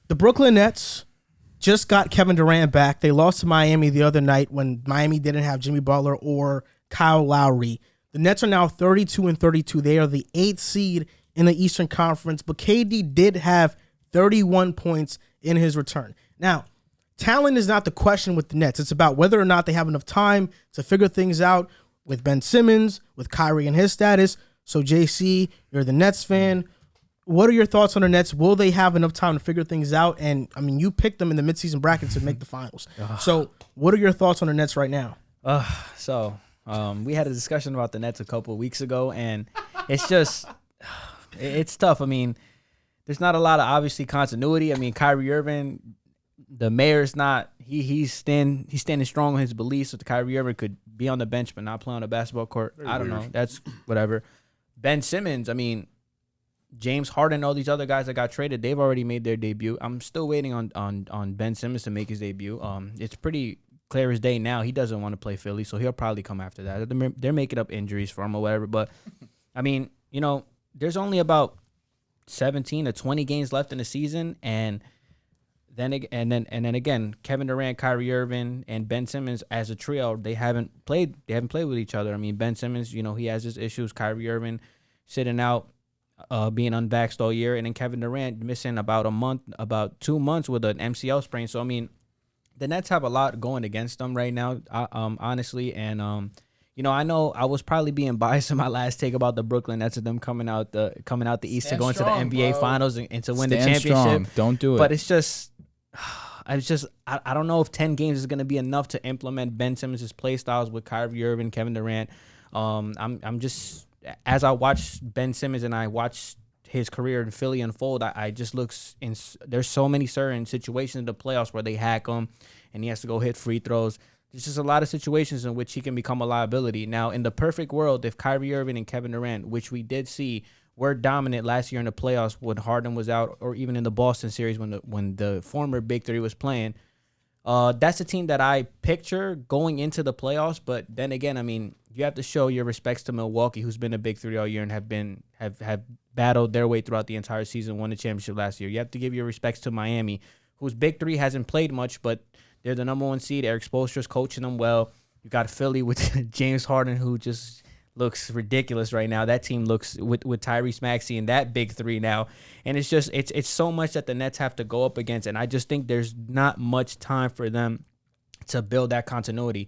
The Brooklyn Nets just got Kevin Durant back. They lost to Miami the other night when Miami didn't have Jimmy Butler or Kyle Lowry. The Nets are now 32-32. They are the 8th seed in the Eastern Conference, but KD did have 31 points in his return. Now, talent is not the question with the Nets. It's about whether or not they have enough time to figure things out with Ben Simmons, with Kyrie and his status. So, JC, you're the Nets fan. What are your thoughts on the Nets? Will they have enough time to figure things out? And, I mean, you picked them in the midseason bracket to make the finals. So, what are your thoughts on the Nets right now? We had a discussion about the Nets a couple of weeks ago, and it's just it's tough. I mean, there's not a lot of, obviously, continuity. I mean, Kyrie Irving, the mayor's not – he's standing strong on his beliefs that Kyrie Irving could be on the bench but not play on the basketball court. I don't know. That's whatever. Ben Simmons, I mean – James Harden, all these other guys that got traded, they've already made their debut. I'm still waiting on Ben Simmons to make his debut. It's pretty clear as day now. He doesn't want to play Philly, so he'll probably come after that. They're making up injuries for him or whatever. But, I mean, you know, there's only about 17 to 20 games left in the season, and then again, Kevin Durant, Kyrie Irving, and Ben Simmons as a trio, they haven't played with each other. I mean, Ben Simmons, you know, he has his issues. Kyrie Irving sitting out. Being unvaxxed all year, and then Kevin Durant missing about 2 months with an MCL sprain. So, I mean, the Nets have a lot going against them right now, honestly. And, you know I was probably being biased in my last take about the Brooklyn Nets of them coming out the East to go into the NBA Finals and to win the championship. Strong. Don't do it. But it's just, I don't know if 10 games is going to be enough to implement Ben Simmons' play styles with Kyrie Irving, Kevin Durant. I'm just. As I watch Ben Simmons and I watch his career in Philly unfold, I just there's so many certain situations in the playoffs where they hack him and he has to go hit free throws. There's just a lot of situations in which he can become a liability. Now, in the perfect world, if Kyrie Irving and Kevin Durant, which we did see, were dominant last year in the playoffs when Harden was out, or even in the Boston series when the former Big Three was playing, that's a team that I picture going into the playoffs. But then again, I mean, you have to show your respects to Milwaukee, who's been a Big Three all year and have battled their way throughout the entire season, won the championship last year. You have to give your respects to Miami, whose Big Three hasn't played much, but they're the number 1 seed. Eric Spoelstra's coaching them well. You got Philly with James Harden, who just looks ridiculous right now. That team looks with Tyrese Maxey and that Big Three now. And it's just it's so much that the Nets have to go up against, and I just think there's not much time for them to build that continuity.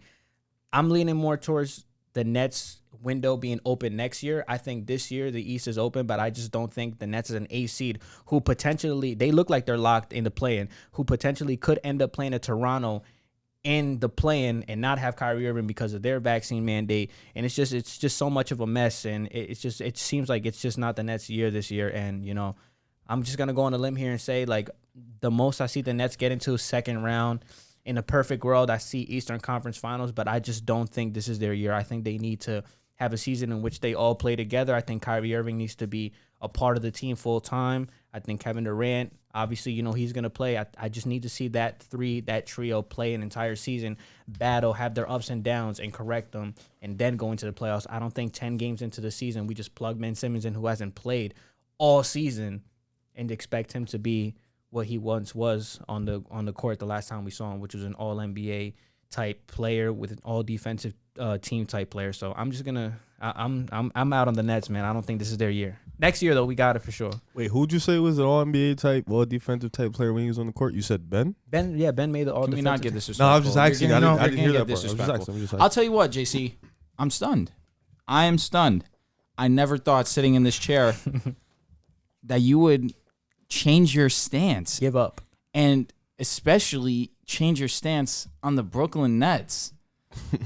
I'm leaning more towards the Nets window being open next year. I think this year the East is open, but I just don't think the Nets is an 8 seed who potentially, they look like they're locked in the play-in, who potentially could end up playing a Toronto in the play-in and not have Kyrie Irving because of their vaccine mandate. And it's just so much of a mess, and it seems like it's just not the Nets' year this year. And, you know, I'm just going to go on a limb here and say, like, the most I see the Nets get into second round. In a perfect world, I see Eastern Conference Finals, but I just don't think this is their year. I think they need to have a season in which they all play together. I think Kyrie Irving needs to be a part of the team full time. I think Kevin Durant, obviously, you know, he's going to play. I just need to see that trio play an entire season, battle, have their ups and downs, and correct them, and then go into the playoffs. I don't think 10 games into the season, we just plug Ben Simmons in, who hasn't played all season, and expect him to be what he once was on the court the last time we saw him, which was an all-NBA type player with an all-defensive team type player. So I'm just gonna I'm out on the Nets, man. I don't think this is their year. Next year though, we got it for sure. Wait, who'd you say was an all-NBA type, all-defensive type player when he was on the court? You said Ben? Ben made the all-defensive. Can we not get disrespectful? No, I was just asking. I didn't hear that part. Disrespectful. I'll tell you what, JC. I'm stunned. I am stunned. I never thought sitting in this chair that you would change your stance. Give up. And especially change your stance on the Brooklyn Nets.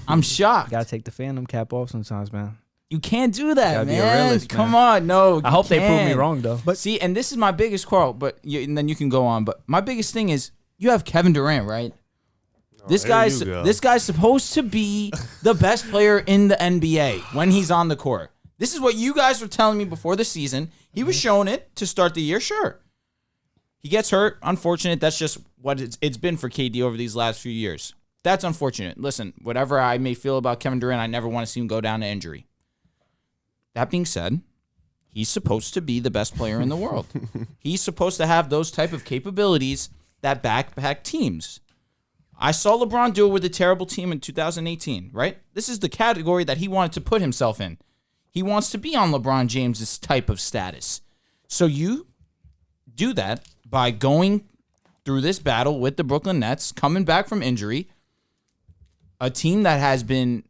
I'm shocked. Gotta take the fandom cap off sometimes, man. You can't do that, Gotta man. be a realist, Come man. on, no. I hope they prove me can't. wrong, though. But see, and this is my biggest quarrel, and then you can go on. But my biggest thing is you have Kevin Durant, right? This guy's supposed to be the best player in the NBA when he's on the court. This is what you guys were telling me before the season. He was showing it to start the year, sure. He gets hurt. Unfortunate. That's just what it's been for KD over these last few years. That's unfortunate. Listen, whatever I may feel about Kevin Durant, I never want to see him go down to injury. That being said, He's supposed to be the best player in the world. He's supposed to have those type of capabilities that backpack teams. I saw LeBron do it with a terrible team in 2018, right? This is the category that he wanted to put himself in. He wants to be on LeBron James's type of status. So you do that by going through this battle with the Brooklyn Nets, coming back from injury, a team that has been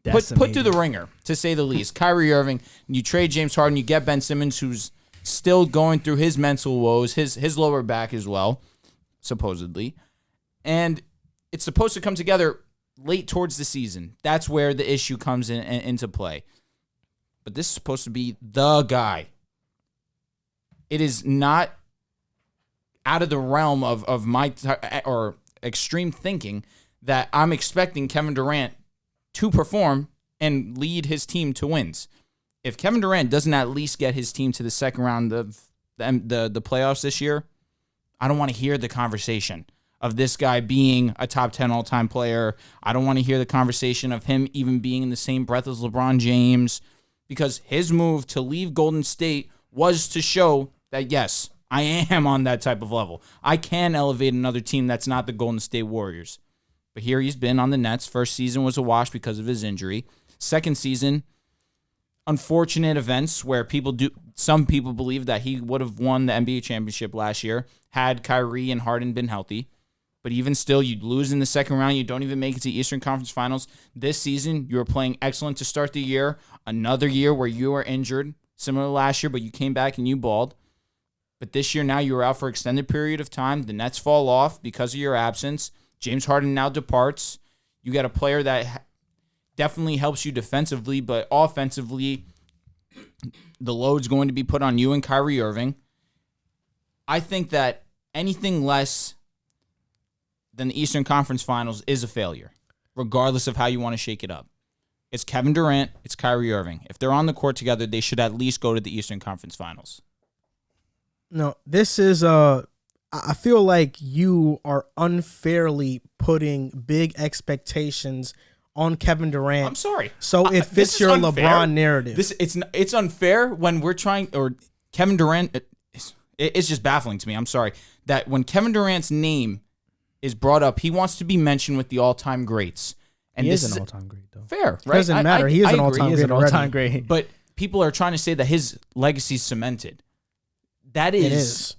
put through the ringer, to say the least. Kyrie Irving, you trade James Harden, you get Ben Simmons, who's still going through his mental woes, his lower back as well, supposedly. And it's supposed to come together late towards the season. That's where the issue comes into play. But this is supposed to be the guy. It is not out of the realm of my or extreme thinking that I'm expecting Kevin Durant to perform and lead his team to wins. If Kevin Durant doesn't at least get his team to the second round of the playoffs this year, I don't want to hear the conversation of this guy being a top 10 all-time player. I don't want to hear the conversation of him even being in the same breath as LeBron James, because his move to leave Golden State was to show that, yes, I am on that type of level. I can elevate another team that's not the Golden State Warriors. But here he's been on the Nets. First season was a wash because of his injury. Second season, unfortunate events where some people believe that he would have won the NBA championship last year had Kyrie and Harden been healthy. But even still, you'd lose in the second round. You don't even make it to Eastern Conference Finals. This season, you were playing excellent to start the year. Another year where you were injured, similar to last year, but you came back and you balled. But this year now you were out for an extended period of time. The Nets fall off because of your absence. James Harden now departs. You got a player that definitely helps you defensively, but offensively, the load's going to be put on you and Kyrie Irving. I think that anything less than the Eastern Conference Finals is a failure, regardless of how you want to shake it up. It's Kevin Durant, it's Kyrie Irving. If they're on the court together, they should at least go to the Eastern Conference Finals. No, this is I feel like you are unfairly putting big expectations on Kevin Durant. I'm sorry. So it fits your unfair. LeBron narrative. It's unfair when we're trying, or Kevin Durant, it's just baffling to me. I'm sorry that when Kevin Durant's name is brought up, he wants to be mentioned with the all-time greats. And he is an all-time great, though. Fair, right? Doesn't matter. He is an all-time great. But people are trying to say that his legacy's cemented. That is. It is.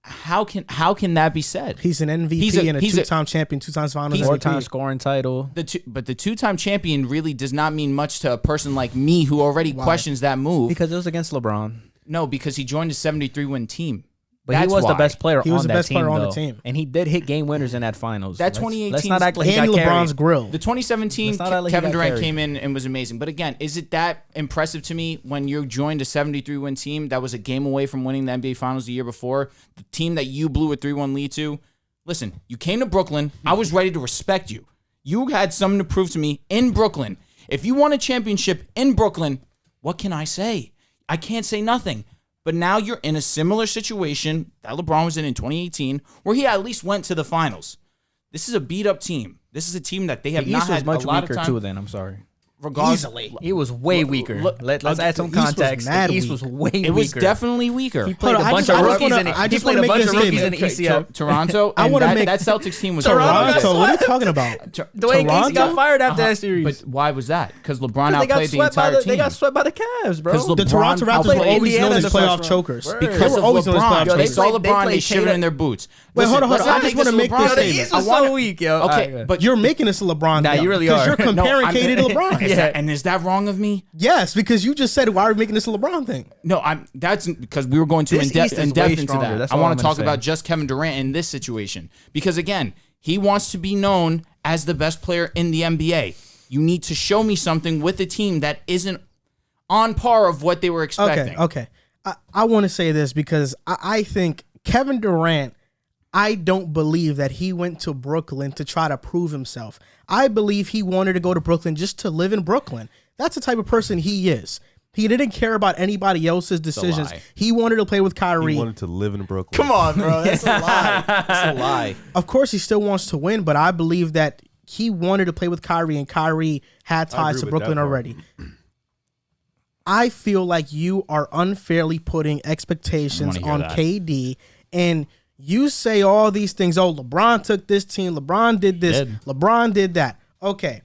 How can that be said? He's an MVP and a two-time champion, 2 times finals MVP. 4-time scoring title. But the 2-time champion really does not mean much to a person like me who already questions that move. Because it was against LeBron. No, because he joined a 73-win team. But he was the best player on that team. He was the best player on the team. And he did hit game winners in that finals. That 2018 let's not act like he got LeBron's carried. grill. The 2017 Kevin Durant came in and was amazing. But again, is it that impressive to me when you joined a 73-win team that was a game away from winning the NBA Finals the year before? The team that you blew a 3-1 lead to? Listen, you came to Brooklyn. I was ready to respect you. You had something to prove to me in Brooklyn. If you won a championship in Brooklyn, what can I say? I can't say nothing. But now you're in a similar situation that LeBron was in 2018, where he at least went to the finals. This is a beat-up team. This is a team that they have not had a lot of time. The East was much weaker, too, then. I'm sorry. Easily. He was way weaker. Let's add some context. The East was way weaker. It was definitely weaker. He played a bunch of rookies in the Toronto, and that Celtics team was Toronto. What are you talking about? Dwayne Casey got fired after that series. But why was that? Because LeBron outplayed the entire team. They got swept by the Cavs, bro. The Toronto Raptors were always known as playoff chokers. Because of LeBron. They saw LeBron, they shivered in their boots. Wait, hold on. I just want to make this statement. The East was so weak, yo. Okay, but you're making this a LeBron. Nah, you really are. Because you're comparing KD to LeBron. And is that wrong of me? Yes, because you just said, why are we making this a LeBron thing? No, that's because we were going too in depth into that. I want to talk about just Kevin Durant in this situation. Because again, he wants to be known as the best player in the NBA. You need to show me something with a team that isn't on par of what they were expecting. Okay. I want to say this because I think Kevin Durant, I don't believe that he went to Brooklyn to try to prove himself. I believe he wanted to go to Brooklyn just to live in Brooklyn. That's the type of person he is. He didn't care about anybody else's decisions. He wanted to play with Kyrie. He wanted to live in Brooklyn. Come on, bro. That's a lie. That's a lie. Of course, he still wants to win, but I believe that he wanted to play with Kyrie, and Kyrie had ties to Brooklyn already. I feel like you are unfairly putting expectations on KD, and you say all these things. Oh, LeBron took this team. LeBron did this. LeBron did that. Okay.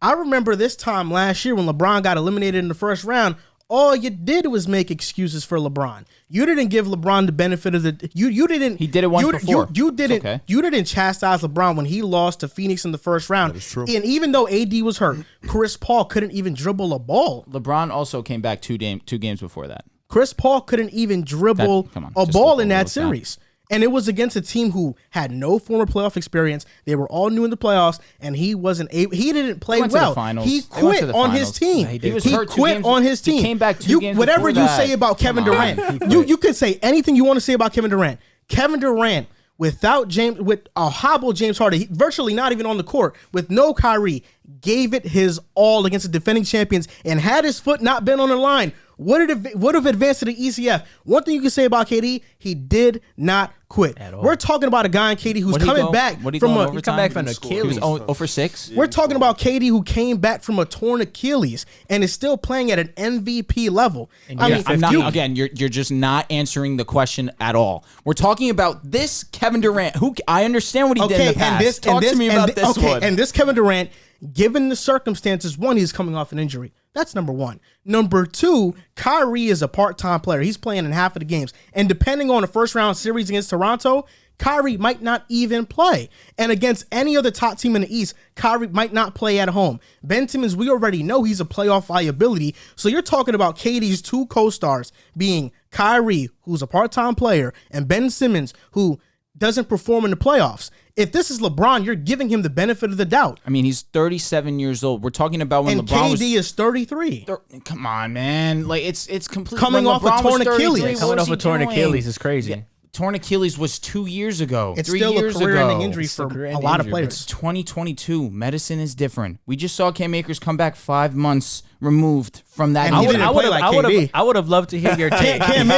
I remember this time last year when LeBron got eliminated in the first round. All you did was make excuses for LeBron. You didn't give LeBron the benefit of the. You didn't. He did it once before. You didn't. Okay. You didn't chastise LeBron when he lost to Phoenix in the first round. That is true. And even though AD was hurt, Chris Paul couldn't even dribble a ball. LeBron also came back two games before that. Chris Paul couldn't even dribble a ball in that series. And it was against a team who had no former playoff experience. They were all new in the playoffs, and he wasn't able. He didn't play well. He quit on his team. He quit on his team. He came back two games whatever before you that. say about Kevin Durant, you can say anything you want to say about Kevin Durant. Kevin Durant, without with a hobbled James Harden, virtually not even on the court, with no Kyrie, gave it his all against the defending champions, and had his foot not been on the line, would have advanced to the ECF. One thing you can say about KD, he did not quit. We're talking about a guy in KD who's coming back from an Achilles. He was 0 for 6. We're talking about KD who came back from a torn Achilles and is still playing at an MVP level. You're just not answering the question at all. We're talking about this Kevin Durant. Who I understand what he did in the past. Talk to me about this one. And this Kevin Durant, given the circumstances, one, he's coming off an injury. That's number one. Number two, Kyrie is a part-time player. He's playing in half of the games. And depending on the first-round series against Toronto, Kyrie might not even play. And against any other top team in the East, Kyrie might not play at home. Ben Simmons, we already know he's a playoff liability. So you're talking about KD's two co-stars being Kyrie, who's a part-time player, and Ben Simmons, who doesn't perform in the playoffs. If this is LeBron, you're giving him the benefit of the doubt. I mean, he's 37 years old. We're talking about when LeBron was... KD is 33. Come on, man. Like, it's completely... Coming off a torn Achilles. Coming off a torn Achilles is crazy. Yeah. Torn Achilles was 2 years ago. It's 3 still years a career-ending injury for a lot of players. It's 2022. Medicine is different. We just saw Cam Akers come back 5 months removed from that. I would have loved to hear your take. Cam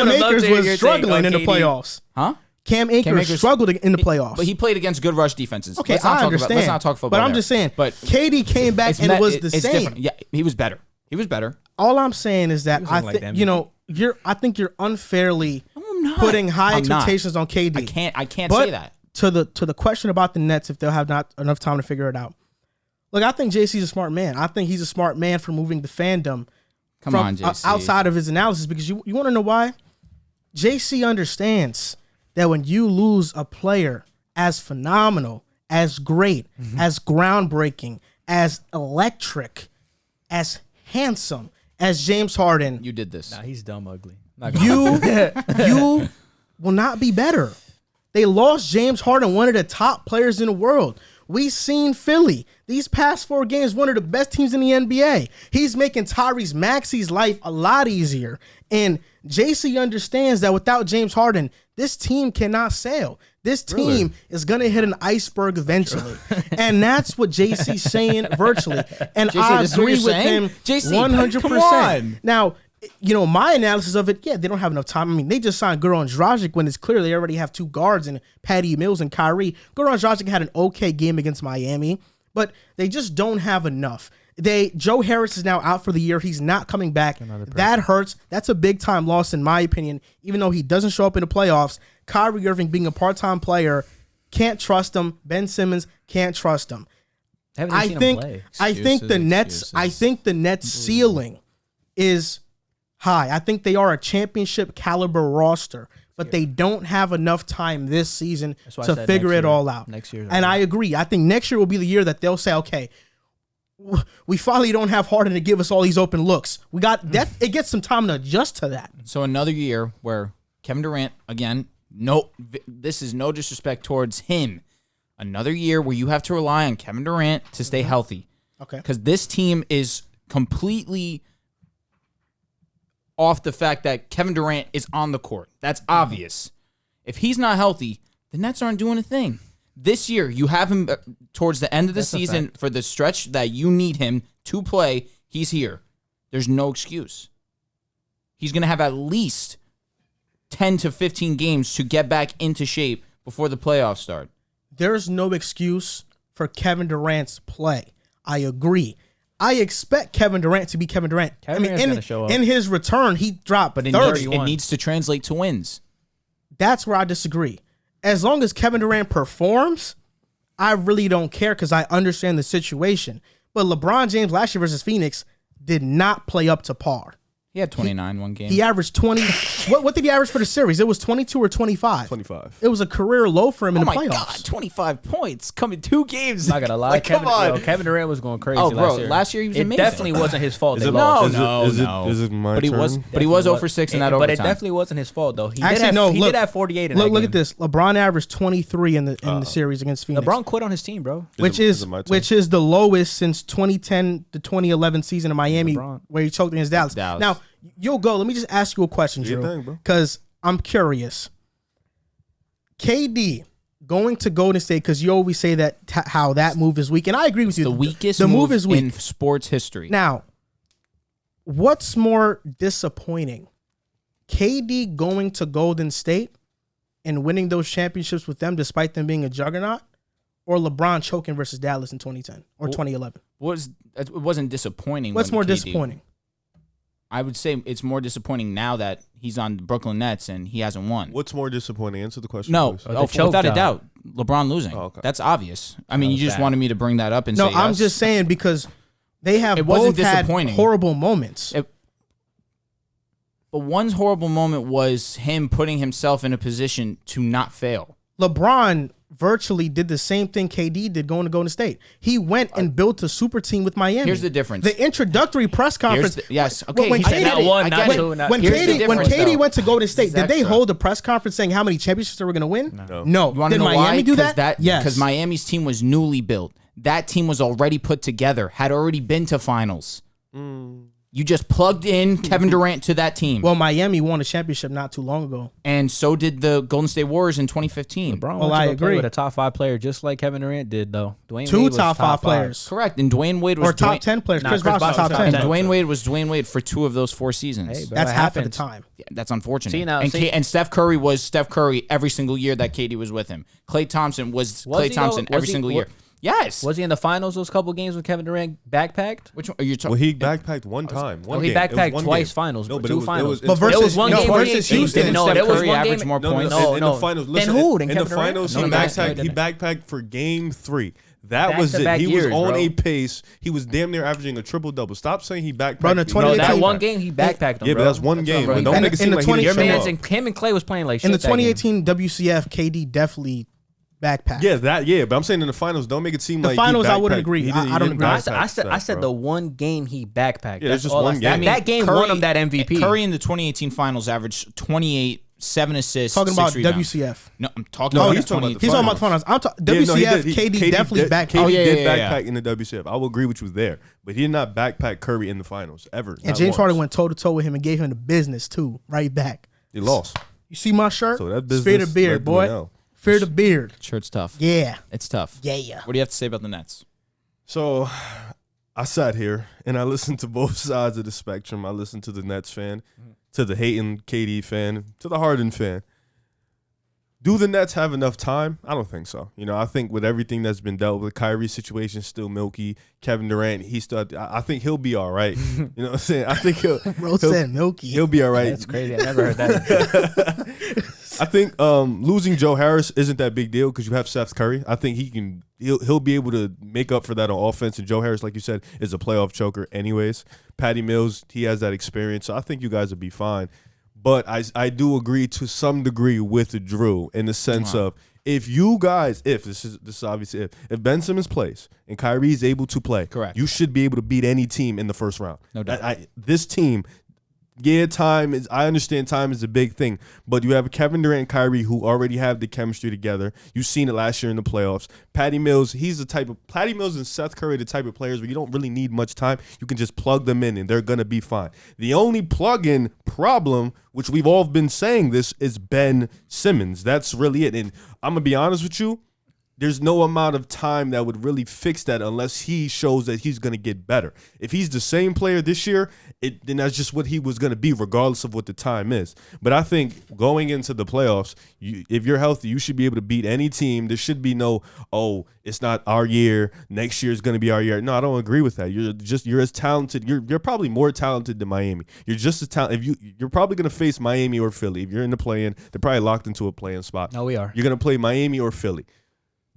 Akers was struggling in the playoffs. Huh? Cam Akers struggled in the playoffs. But he played against good rush defenses. Okay, I understand. Let's not talk football. But I'm just saying, KD came back and was the same. Different. Yeah, he was better. All I'm saying is that I think you're unfairly putting high expectations on KD. I can't say that. To the question about the Nets, if they'll have not enough time to figure it out. Look, I think JC's a smart man. I think he's a smart man for moving the fandom outside of his analysis, because you want to know why? JC understands that when you lose a player as phenomenal, as great, as groundbreaking, as electric, as handsome as James Harden, you did this. Nah, he's dumb ugly. You will not be better. They lost James Harden, one of the top players in the world. We've seen Philly these past 4 games, one of the best teams in the NBA. He's making Tyrese Maxey's life a lot easier. And JC understands that without James Harden, this team cannot sail. This team is going to hit an iceberg eventually. And that's what JC's saying virtually. And JC, I agree with him JC, 100%. Now, my analysis of it, they don't have enough time. I mean, they just signed Goran Dragic when it's clear they already have 2 guards in Patty Mills and Kyrie. Goran Dragic had an okay game against Miami, but they just don't have enough. Joe Harris is now out for the year. He's not coming back. That hurts. That's a big-time loss in my opinion, even though he doesn't show up in the playoffs. Kyrie Irving being a part-time player, can't trust him. Ben Simmons, can't trust him. I think the Nets ceiling is high. I think they are a championship caliber roster, but they don't have enough time this season to figure it all out. Next year, and I agree. I think next year will be the year that they'll say, okay, we finally don't have Harden to give us all these open looks. We got that. It gets some time to adjust to that. So another year where Kevin Durant, again, this is no disrespect towards him. Another year where you have to rely on Kevin Durant to stay healthy. Okay. Because this team is completely off the fact that Kevin Durant is on the court. That's obvious. If he's not healthy, the Nets aren't doing a thing. This year, you have him towards the end of the season for the stretch that you need him to play. He's here. There's no excuse. He's going to have at least 10 to 15 games to get back into shape before the playoffs start. There's no excuse for Kevin Durant's play. I agree. I expect Kevin Durant to be Kevin Durant. Kevin Durant's gonna show up. In his return, he dropped But 30. it needs to translate to wins. That's where I disagree. As long as Kevin Durant performs, I really don't care because I understand the situation. But LeBron James last year versus Phoenix did not play up to par. He had 29 one game. He averaged 20. What did he average for the series? It was 22 or 25. 25. It was a career low for him in the playoffs. Oh my God, 25 points coming 2 games. Not gonna lie, Like, come on. Kevin Durant was going crazy. Oh, bro, last year he was it amazing. definitely wasn't his fault. Is They it- lost. Is it my But he turn? was 0 for 6 in that But it overtime. definitely wasn't his fault though. He Actually, did have 48 in that Look game. at this. LeBron averaged 23 in the series against Phoenix. LeBron quit on his team, bro. which Is is it my turn? which is the lowest since 2010 to 2011 season in Miami, LeBron. where he choked against Dallas. Dallas. Now you'll go. Let me just ask you a question, Do your Drew, thing, bro. because I'm curious. KD going to Golden State because you always say that how that move is weak, and I agree with you. the weakest The move is weak. in sports history. Now, what's more disappointing? KD going to Golden State and winning those championships with them despite them being a juggernaut, or LeBron choking versus Dallas in 2010 or 2011? It wasn't disappointing. What's when more KD disappointing? I would say it's more disappointing now that he's on the Brooklyn Nets and he hasn't won. What's more disappointing? Answer the question. No, please. the choke without a job. doubt, LeBron losing. Oh, okay. That's obvious. I mean, you just bad. wanted me to bring that up and No, say I'm yes. just saying because they have It wasn't both had disappointing. horrible moments. But one horrible moment was him putting himself in a position to not fail. LeBron virtually did the same thing KD did going to Golden State. He went and built a super team with Miami. Here's the difference. The introductory press conference. Yes, okay. When he said KD that one, I not get it. two, not when Here's the KD difference, though. went to Golden State, did they extra. hold a press conference saying how many championships they were going to win? No. You want to Did know Miami why? do that? Yes. Because Miami's team was newly built. That team was already put together, had already been to finals. You just plugged in Kevin Durant to that team. Well, Miami won a championship not too long ago. And so did the Golden State Warriors in 2015. LeBron Well, went to I go play agree. with a top 5 player just like Kevin Durant did though. Dwayne Two Wade was top 5 players. Correct. And Dwayne Wade was Or top Dwayne- 10 players. Nah, Chris Chris Bosh was Bosh top was 10. top And 10. Dwayne Wade was Dwayne Wade for 2 of those 4 seasons. Hey, but That's what half of happens? the time. Yeah, that's unfortunate. See, now, and, see- and Steph Curry was Steph Curry every single year that KD was with him. Klay Thompson was Was Klay he, Thompson though? Was every he- single wa- year. Yes. Was he in the finals those couple games when Kevin Durant backpacked? Which one are you Well, talking? he backpacked one time. One he game. It was backpacked one twice game. finals, No, but but two it was, finals. It But was, versus- There was one no, game versus where he- Houston. No, Steph there was Curry one averaged game. more points. No, in no. the finals. Then Listen, who? Then in the Kevin Durant? finals, No, he he didn't. backpacked. He backpacked for game 3. That was it. Back-to-back He was years, on bro. a pace. He was damn near averaging a triple double. Stop saying he backpacked. Bro, in the He 2018 No, that backpacked. one game he backpacked him. Yeah, bro. but that's one game. bro. But He don't And make it in seem the like he 20 didn't Your show man's up. and him and Clay was playing like shit. In the that game. 2018 WCF, KD definitely backpacked. Yeah, but I'm saying in the finals, don't make it seem The like he finals, I wouldn't backpacked. agree. He I didn't- he don't didn't agree. backpack I said bro. the one game he backpacked. Yeah, That's there's just all one I- game. That game won him that MVP. Curry in the 2018 finals averaged 28, 7 assists, Talking 6 about rebounds. WCF. No, I'm talking No, about he's the talking 20 about the He's talking about finals. finals. Yeah, no, he WCF, did. KD definitely backpacked. KD yeah, did yeah, yeah. backpack in the WCF. I will agree with you there, but he did not backpack Curry in the finals ever. And Not James once. Harden went toe to toe with him and gave him the business too, right back. He lost. You see my shirt? So that business Fear the beard, led to boy. an L. Fear the beard. Shirt's tough. Yeah. It's tough. Yeah. What do you have to say about the Nets? So I sat here and I listened to both sides of the spectrum. I listened to the Nets fan, to the hating KD fan, to the Harden fan. Do the Nets have enough time? I don't think so. You know, I think with everything that's been dealt with, Kyrie's situation still milky. Kevin Durant, I think he'll be all right. You know what I'm saying? I think Bro said milky. he'll be all right. That's crazy. I never heard that. I think losing Joe Harris isn't that big deal because you have Seth Curry. I think he'll be able to make up for that on offense. And Joe Harris, like you said, is a playoff choker anyways. Patty Mills, he has that experience. So I think you guys will be fine. But I do agree to some degree with Drew in the sense of if you guys, this is obviously if Ben Simmons plays and Kyrie is able to play, correct, you should be able to beat any team in the first round. No doubt. This team. Yeah, I understand time is a big thing, but you have Kevin Durant and Kyrie who already have the chemistry together. You've seen it last year in the playoffs. Patty Mills and Seth Curry, the type of players where you don't really need much time. You can just plug them in and they're going to be fine. The only plug-in problem, which we've all been saying this, is Ben Simmons. That's really it. And I'm going to be honest with you. there's no amount of time that would really fix that unless he shows that he's going to get better. If he's the same player this year, then that's just what he was going to be regardless of what the time is. But I think going into the playoffs, if you're healthy, you should be able to beat any team. There should be no, it's not our year. Next year is going to be our year. No, I don't agree with that. You're as talented. You're probably more talented than Miami. You're just as talented. You're probably going to face Miami or Philly. If you're in the play-in, they're probably locked into a play-in spot. No, we are. You're going to play Miami or Philly.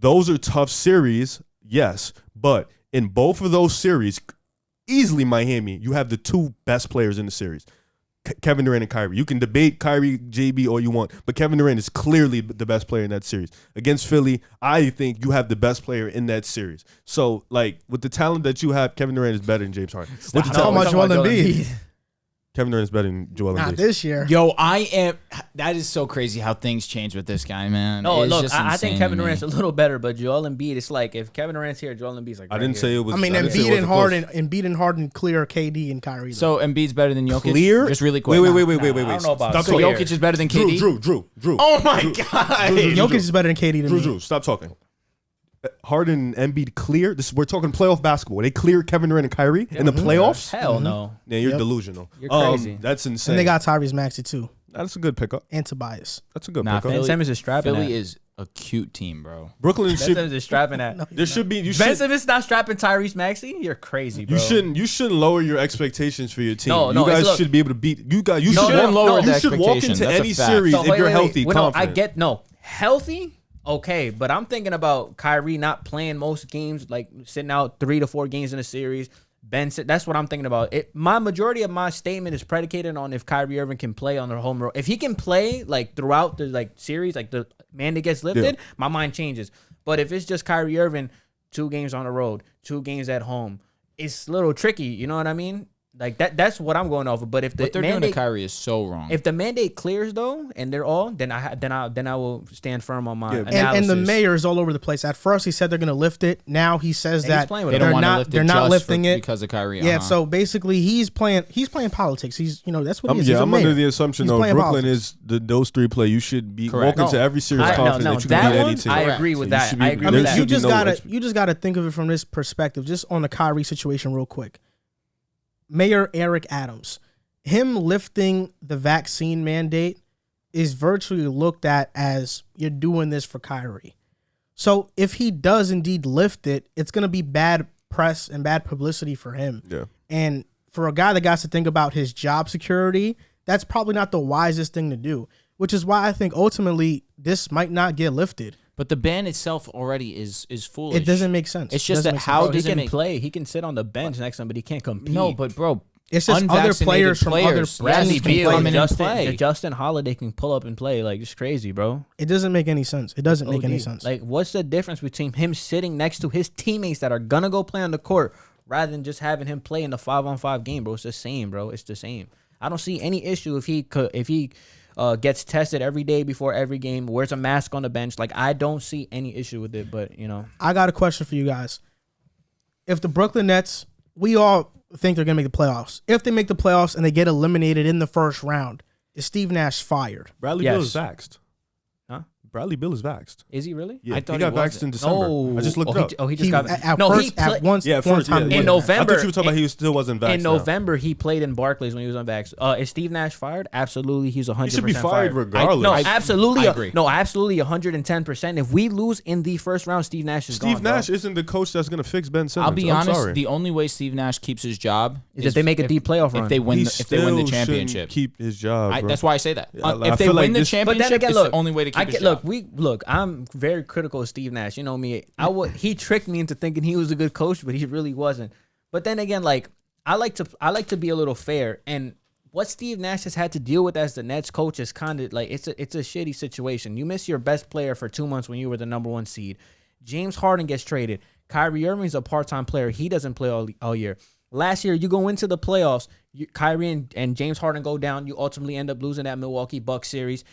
Those are tough series, yes, but in both of those series, easily Miami, you have the two best players in the series, Kevin Durant and Kyrie. You can debate Kyrie, JB all you want, but Kevin Durant is clearly the best player in that series. Against Philly, I think you have the best player in that series. So, like, with the talent that you have, Kevin Durant is better than James Harden. With the talent about Joel Embiid. Kevin Durant is better than Joel Embiid. Not this year. Yo, that is so crazy how things change with this guy, man. No, It's look, just I insane think to Kevin me. Durant's a little better, but Joel Embiid, it's like if Kevin Durant's here, Joel Embiid's like. I didn't say it was. I mean, didn't say it Embiid wasn't and close. Harden clear KD and Kyrie. So Embiid's better than Jokic? Clear? Just really quick. Wait. I don't know about Stop So clear. talking. Jokic is better than KD? Drew. Oh my Drew. God. Jokic is better than KD to me. Drew, stop talking. Harden and Embiid clear. We're talking playoff basketball. They clear Kevin Durant and Kyrie in the playoffs. Hell no. Yeah, you're Yep. delusional. You're crazy. That's insane. And they got Tyrese Maxey too, That's a good pickup. and Tobias. That's a good Nah, pickup. Ben Simmons is strapping Philly at. is a cute team, bro. Brooklyn Ben should. Simmons is strapping at. There should be. You Ben should. Simmons not strapping Tyrese Maxey? You're crazy, bro. You shouldn't lower your expectations for your team. No, you guys look- should be able to beat. You guys. You No, shouldn't no, lower no. the You should walk expectations. into That's a any fact. series So, if wait, you're wait, healthy. wait. No, Confident. healthy. Okay, but I'm thinking about Kyrie not playing most games, like sitting out 3 to 4 games in a series. That's what I'm thinking about. My majority of my statement is predicated on if Kyrie Irving can play on their home road. If he can play like throughout the series, like the mandate gets lifted, my mind changes. But if it's just Kyrie Irving, 2 games on the road, 2 games at home, it's a little tricky. You know what I mean? Like that's what I'm going off of. But if the What they're doing to mandate, Kyrie is so wrong. if the mandate clears though, and they're all, then I will stand firm on my analysis. And the mayor is all over the place. At first, he said they're going to lift it. Now he says And he's that playing with they it. don't they're want to not. lift it They're not just lifting it because of Kyrie. Yeah. So basically, he's playing politics. He's that's what he is. He's a I'm mayor. under the assumption He's though. playing Brooklyn politics. is those 3 play. You should be Correct. walk into No, every series confident that you can that beat any one, team. I agree with So you that. should I be- agree I with mean, that. you should be just no gotta ex- you just gotta think of it from this perspective, just on the Kyrie situation, real quick. Mayor Eric Adams, him lifting the vaccine mandate is virtually looked at as you're doing this for Kyrie. So if he does indeed lift it, it's gonna be bad press and bad publicity for him. Yeah. And for a guy that got to think about his job security, that's probably not the wisest thing to do. Which is why I think ultimately this might not get lifted. but the ban itself already is foolish. It doesn't make sense. It's It just doesn't that make sense. how Bro, he does it can make play. He can sit on the bench next to him, but he can't compete. No, but bro, It's just other unvaccinated players from other players, Bradley yes, can Beal, play. come in and play. Justin Holiday can pull up and play. Like, it's crazy, bro. It doesn't make any sense. It doesn't make any OD. sense. Like, what's the difference between him sitting next to his teammates that are gonna go play on the court rather than just having him play in the 5-on-5 game, bro? It's the same, bro. It's the same. I don't see any issue if he gets tested every day before every game, wears a mask on the bench. Like, I don't see any issue with it. But I got a question for you guys. If the Brooklyn Nets, we all think they're gonna make the playoffs. If they make the playoffs and they get eliminated in the first round, is Steve Nash fired? Bradley Yes. Beal is vaxxed. Huh? Bradley Beal is vaxxed. is he really? Yeah, I thought he got he vaxxed wasn't. in December. I just looked up. He just He, got at no. first, He play, at once, Yeah, one first, time yeah. in he- November. I thought you were talking about he still wasn't vaxxed. in November, he played in Barclays when he was on vax. Is Steve Nash fired? Absolutely, he's 100%. He should be fired regardless. No, absolutely. I agree. No, absolutely, 110%. If we lose in the first round, Steve Nash is gone. Steve Nash bro. isn't the coach that's going to fix Ben Simmons. I'll be I'm honest. sorry. The only way Steve Nash keeps his job Is if they make a deep playoff run. If they win, He if they win the still championship. shouldn't keep his job. Bro. That's why I say that. I If they feel win like the this- But then championship, again, it's look, the only way to keep his look, job. I'm very critical of Steve Nash. You know me. He tricked me into thinking he was a good coach, but he really wasn't. But then again, like I like to be a little fair. And what Steve Nash has had to deal with as the Nets coach is kind of like it's a shitty situation. You miss your best player for 2 months when you were the number 1 seed. James Harden gets traded. Kyrie Irving's a part-time player. He doesn't play all year. Last year, you go into the playoffs. Kyrie and James Harden go down. You ultimately end up losing that Milwaukee Bucks series.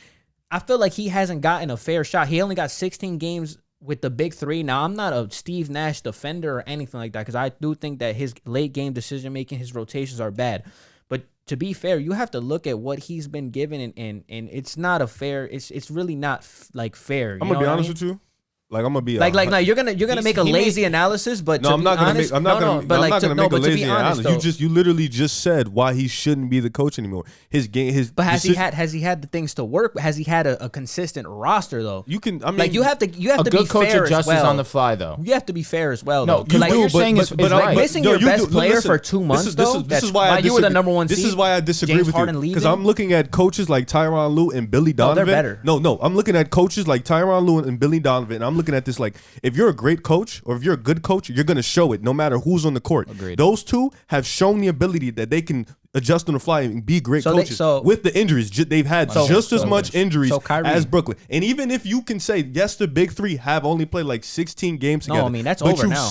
I feel like he hasn't gotten a fair shot. He only got 16 games with the big 3. Now, I'm not a Steve Nash defender or anything like that because I do think that his late game decision-making, his rotations are bad. But to be fair, you have to look at what he's been given, and it's not a fair. It's really not like fair. I'm gonna be honest with you. Like I'm gonna be no, you're gonna make a lazy analysis, but no, to I'm be not gonna honest, make. I'm not gonna. but I'm like not gonna make a but to lazy be honest, analysis. You literally just said why he shouldn't be the coach anymore. His game, his. But has he had the things to work? Has he had a consistent roster though? You can. I mean, like you have to A be good coach fair adjusts as well. on the fly, though. You have to be fair as well. No, though. you do, you're saying is right. missing your best player for 2 months. This is why you were the number one seed. This is why I disagree James with Harden you leaving? because I'm looking at coaches like Tyronn Lue and Billy Donovan. they're better. No, I'm looking at coaches like Tyronn Lue and Billy Donovan. And I'm looking at this like if you're a great coach or if you're a good coach, you're gonna show it no matter who's on the court. Agreed. Those two have shown the ability that they can adjust on the fly and be great coaches. With the injuries, they've had just as much injuries as Brooklyn. And even if you can say yes, the big three have only played like 16 games together. No, I mean that's but over now.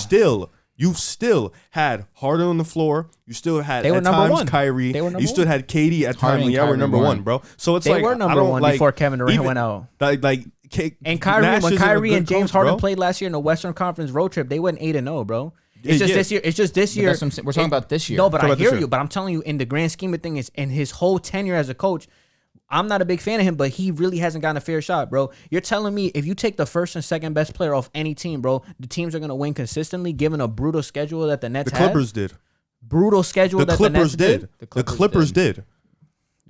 You still had Harden on the floor. You still had They were at number times one. Kyrie. They were number You still one. had KD at times. and Yeah, were Kyrie number won. one, bro. So it's They like were I number don't one like before Kevin Durant even- went out. And Kyrie, when Kyrie and James Harden bro. played last year in the Western Conference road trip, they went 8-0, bro. It's Yeah, just yeah. this year. It's just this But year. that's what I'm saying. We're talking about this year. No, but Talking I about this hear year. you. But I'm telling you, in the grand scheme of things, in his whole tenure as a coach, I'm not a big fan of him, but he really hasn't gotten a fair shot, bro. You're telling me if you take the first and second best player off any team, bro, the teams are gonna win consistently, given a brutal schedule that the Nets The Clippers did. Brutal schedule The that Clippers the Nets did. The The Clippers did.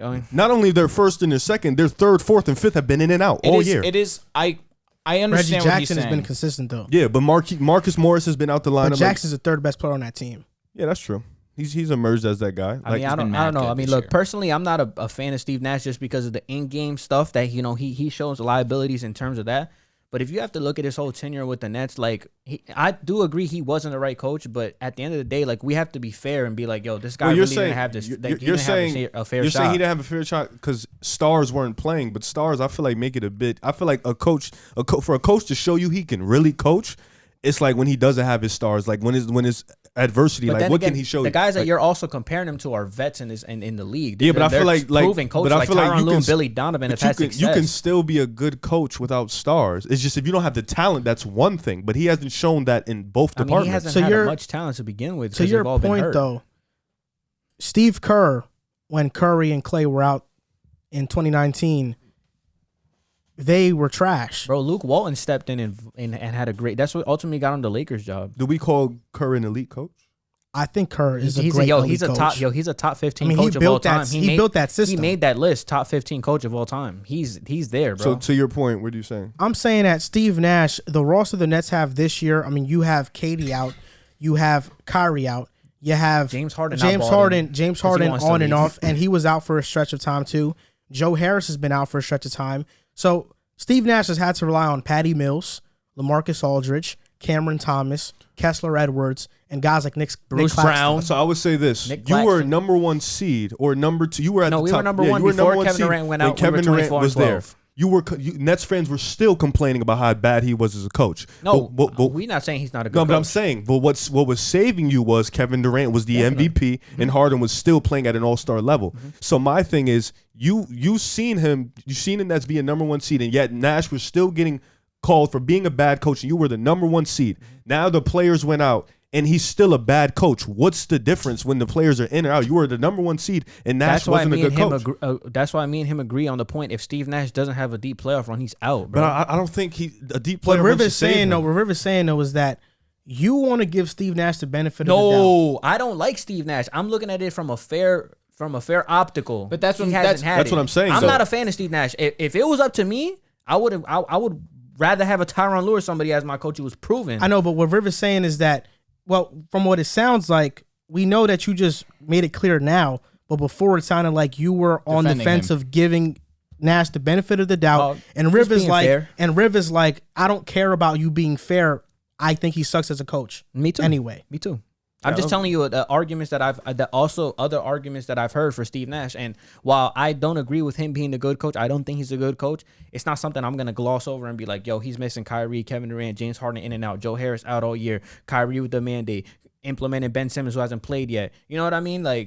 I mean, Not only their first and their second, their third, fourth, and fifth have been in and out all year. It is. I Reggie understand what he's Jackson has saying. been consistent though. Yeah, but Marcus Morris has been out the lineup. But Jackson's the third best player on that team. Yeah, that's true. He's emerged as that guy. I mean, I don't know. I mean, look, personally, I'm not a fan of Steve Nash just because of the in-game stuff that he shows liabilities in terms of that. But if you have to look at his whole tenure with the Nets, like I do agree he wasn't the right coach. But at the end of the day, like we have to be fair and be like, yo, this guy really didn't have this. You're saying a fair you're shot. saying he didn't have a fair shot because stars weren't playing. But stars, I feel like make it a bit. I feel like for a coach to show you he can really coach, it's like when he doesn't have his stars. Like when his adversity, But like then what again, can he show you? The guys that Like, you're also comparing him to are vets in the league. Yeah, but I feel like proven coaches but I like feel like Tyronn you Lue can and Billy Donovan have but had success. you can still be a good coach without stars. It's just if you don't have the talent, that's one thing. But he hasn't shown that in both I mean, he departments. hasn't had much talent to begin with. To 'cause your they've all been point hurt. though, Steve Kerr, when Curry and Clay were out in 2019, they were trash. Bro, Luke Walton stepped in and had a great. That's what ultimately got him the Lakers job. Do we call Curry an elite coach? I think Kerr is He's a great elite he's a coach. top he's a top 15 I mean, he coach of all built that- time. he built that system. He made that list, top 15 coach of all time. He's there, bro. So to your point, what are you saying? I'm saying that Steve Nash, the roster the Nets have this year, I mean, you have KD out, you have Kyrie out, you have James Harden James not Harden wants to on and leave. off, and he was out for a stretch of time too. Joe Harris has been out for a stretch of time. So Steve Nash has had to rely on Patty Mills, LaMarcus Aldridge, Cameron Thomas, Kessler Edwards, and guys like Bruce Nick Claxton. Brown. So I would say this: Nick you were Claxton. number one seed or number two. You were at No, the we top. were number Yeah, one you were before number one Kevin seed Durant went when out. We were Kevin Durant 24 and was there. 12. Nets fans were still complaining about how bad he was as a coach. No, but we're not saying he's not a good no, coach. but I'm saying, but what was saving you was Kevin Durant was the MVP and Harden was still playing at an all-star level. So my thing is, you've seen the Nets be a number one seed, and yet Nash was still getting called for being a bad coach, and you were the number one seed. Now the players went out, and he's still a bad coach. What's the difference when the players are in or out? You were the number one seed, and Nash wasn't a good coach. That's why me and him agree on the point. If Steve Nash doesn't have a deep playoff run, he's out, bro. But I don't think a deep What player. Rivers saying though is that you want to give Steve Nash the benefit of the doubt. No, I don't like Steve Nash. I'm looking at it from a fair optical. But that's He what- hasn't had that's it. what I'm saying, I'm though. not a fan of Steve Nash. If it was up to me, I would rather have a Tyronn Lue or somebody as my coach who was proven. I know, but what Rivers saying is that, well, from what it sounds like, we know that you just made it clear now, but before it sounded like you were on the Defending fence him. of giving Nash the benefit of the doubt. And just Rivers being like, fair. I don't care about you being fair. I think he sucks as a coach. Me too. Anyway, Me too. I'm just telling you the arguments that other arguments that I've heard for Steve Nash. And while I don't agree with him being a good coach, I don't think he's a good coach. It's not something I'm gonna gloss over and be like, yo, he's missing Kyrie, Kevin Durant, James Harden in and out, Joe Harris out all year, Kyrie with the mandate, implementing Ben Simmons who hasn't played yet. You know what I mean? Like,